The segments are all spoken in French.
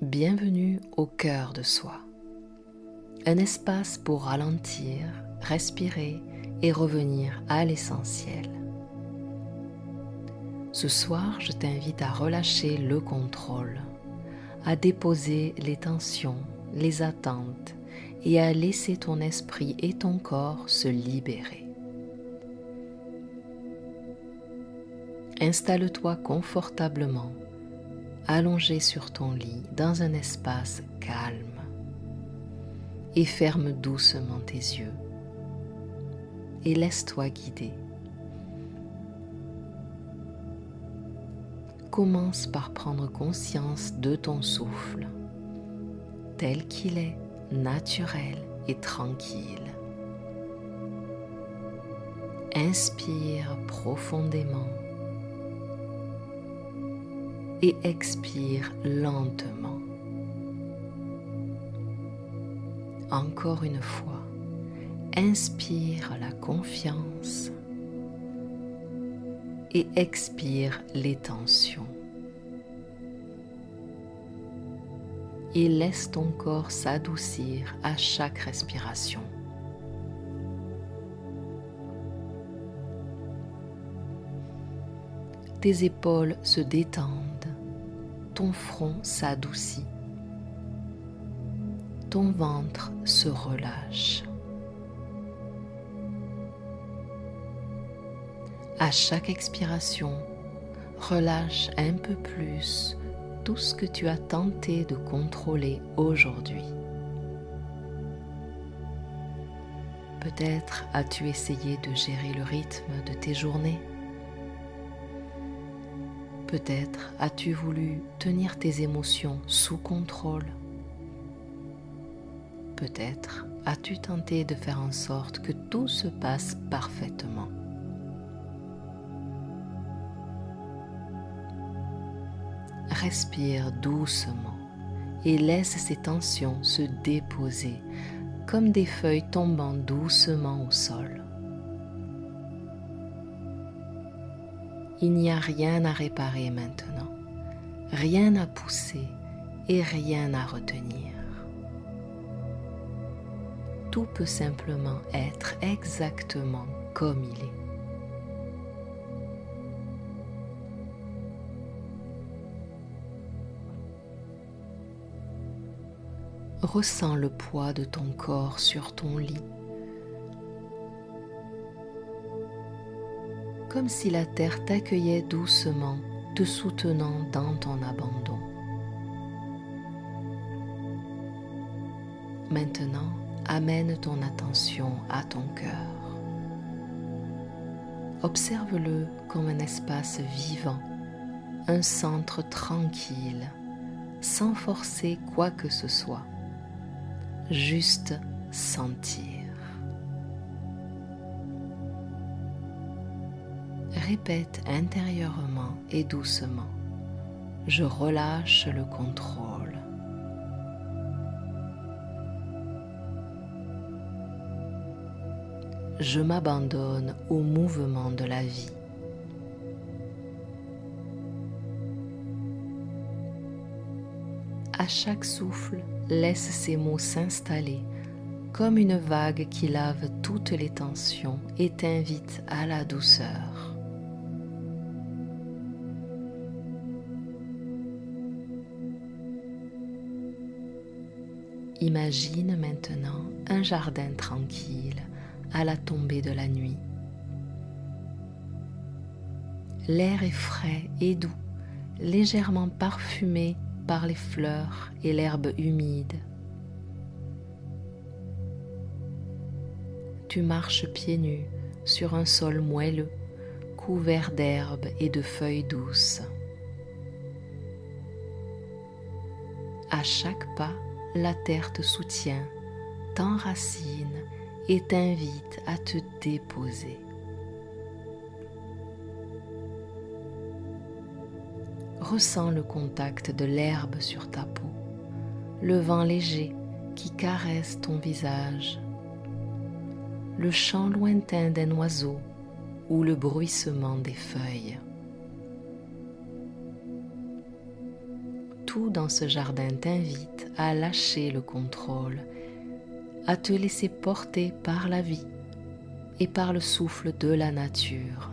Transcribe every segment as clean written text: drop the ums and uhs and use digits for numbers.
Bienvenue au cœur de soi, un espace pour ralentir, respirer et revenir à l'essentiel. Ce soir, je t'invite à relâcher le contrôle, à déposer les tensions, les attentes et à laisser ton esprit et ton corps se libérer. Installe-toi confortablement, allongé sur ton lit dans un espace calme et ferme doucement tes yeux et laisse-toi guider. Commence par prendre conscience de ton souffle, tel qu'il est, naturel et tranquille. Inspire profondément et expire lentement. Encore une fois, inspire la confiance et expire les tensions. Et laisse ton corps s'adoucir à chaque respiration. Tes épaules se détendent, ton front s'adoucit, ton ventre se relâche. À chaque expiration, relâche un peu plus tout ce que tu as tenté de contrôler aujourd'hui. Peut-être as-tu essayé de gérer le rythme de tes journées. Peut-être as-tu voulu tenir tes émotions sous contrôle. Peut-être as-tu tenté de faire en sorte que tout se passe parfaitement. Respire doucement et laisse ces tensions se déposer comme des feuilles tombant doucement au sol. Il n'y a rien à réparer maintenant, rien à pousser et rien à retenir. Tout peut simplement être exactement comme il est. Ressens le poids de ton corps sur ton lit, comme si la terre t'accueillait doucement, te soutenant dans ton abandon. Maintenant, amène ton attention à ton cœur. Observe-le comme un espace vivant, un centre tranquille, sans forcer quoi que ce soit. Juste sentir. Répète intérieurement et doucement. Je relâche le contrôle. Je m'abandonne au mouvement de la vie. À chaque souffle, laisse ces mots s'installer comme une vague qui lave toutes les tensions et t'invite à la douceur. Imagine maintenant un jardin tranquille à la tombée de la nuit. L'air est frais et doux, légèrement parfumé par les fleurs et l'herbe humide. Tu marches pieds nus sur un sol moelleux, couvert d'herbe et de feuilles douces. À chaque pas, la terre te soutient, t'enracine et t'invite à te déposer. Ressens le contact de l'herbe sur ta peau, le vent léger qui caresse ton visage, le chant lointain d'un oiseau ou le bruissement des feuilles. tout dans ce jardin t'invite à lâcher le contrôle, à te laisser porter par la vie et par le souffle de la nature.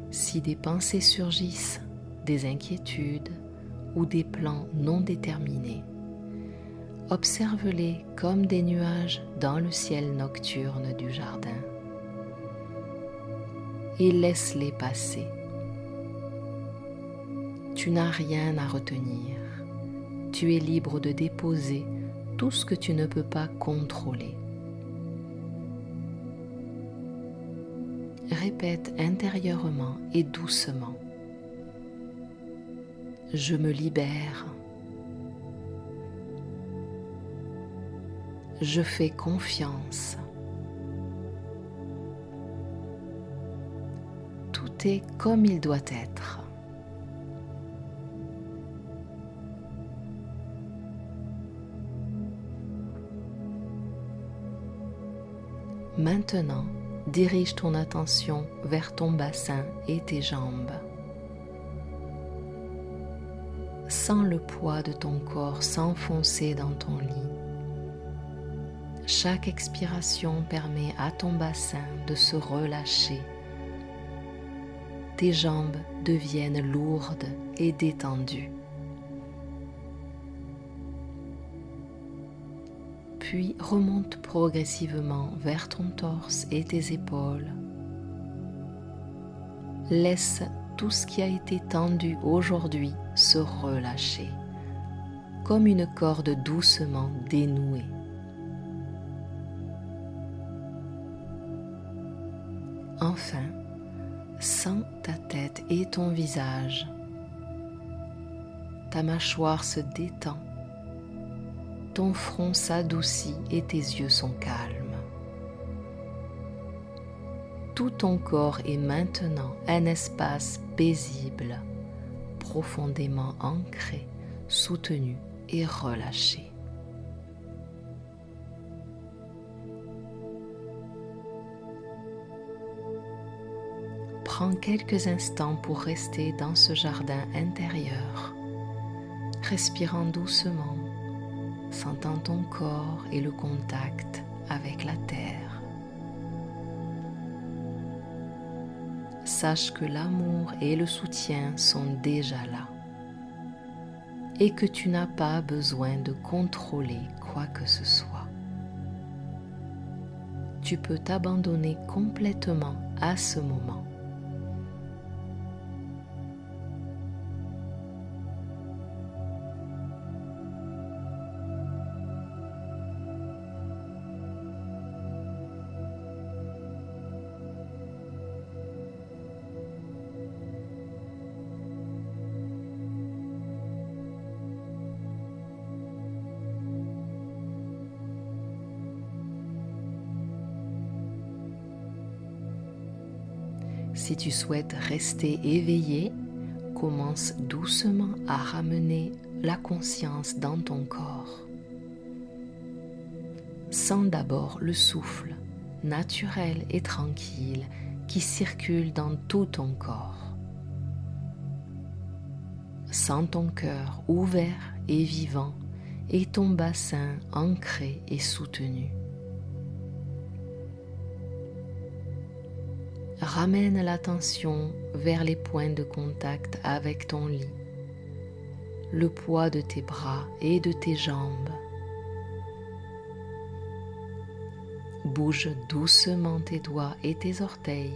Si des pensées surgissent, des inquiétudes ou des plans non déterminés, observe-les comme des nuages dans le ciel nocturne du jardin et laisse-les passer. Tu n'as rien à retenir. Tu es libre de déposer tout ce que tu ne peux pas contrôler. Répète intérieurement et doucement. Je me libère. Je fais confiance. Tout est comme il doit être. Maintenant, dirige ton attention vers ton bassin et tes jambes. Sens le poids de ton corps s'enfoncer dans ton lit. Chaque expiration permet à ton bassin de se relâcher. Tes jambes deviennent lourdes et détendues. Puis remonte progressivement vers ton torse et tes épaules. Laisse tout ce qui a été tendu aujourd'hui se relâcher, comme une corde doucement dénouée. Enfin, sens ta tête et ton visage. Ta mâchoire se détend. Ton front s'adoucit et tes yeux sont calmes. Tout ton corps est maintenant un espace paisible, profondément ancré, soutenu et relâché. Prends quelques instants pour rester dans ce jardin intérieur, respirant doucement, sentant ton corps et le contact avec la terre. Sache que l'amour et le soutien sont déjà là et que tu n'as pas besoin de contrôler quoi que ce soit. Tu peux t'abandonner complètement à ce moment. Si tu souhaites rester éveillé, commence doucement à ramener la conscience dans ton corps. Sens d'abord le souffle naturel et tranquille qui circule dans tout ton corps. Sens ton cœur ouvert et vivant et ton bassin ancré et soutenu. Ramène l'attention vers les points de contact avec ton lit, le poids de tes bras et de tes jambes. Bouge doucement tes doigts et tes orteils,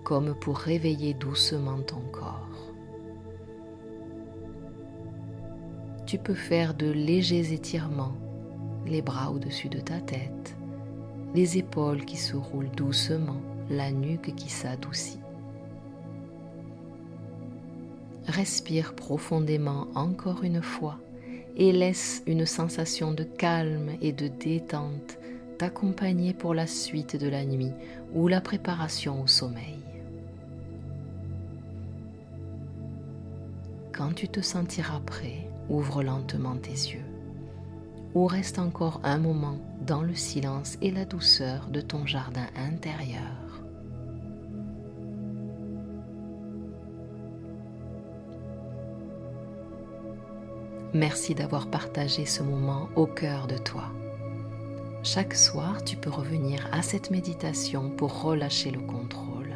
comme pour réveiller doucement ton corps. Tu peux faire de légers étirements, les bras au-dessus de ta tête, les épaules qui se roulent doucement, la nuque qui s'adoucit. Respire profondément encore une fois et laisse une sensation de calme et de détente t'accompagner pour la suite de la nuit ou la préparation au sommeil. Quand tu te sentiras prêt, ouvre lentement tes yeux ou reste encore un moment dans le silence et la douceur de ton jardin intérieur. Merci d'avoir partagé ce moment au cœur de toi. Chaque soir, tu peux revenir à cette méditation pour relâcher le contrôle,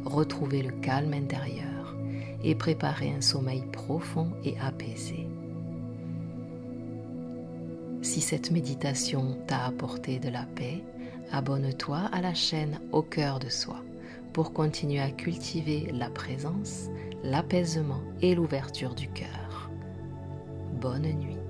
retrouver le calme intérieur et préparer un sommeil profond et apaisé. Si cette méditation t'a apporté de la paix, abonne-toi à la chaîne Au cœur de soi pour continuer à cultiver la présence, l'apaisement et l'ouverture du cœur. Bonne nuit.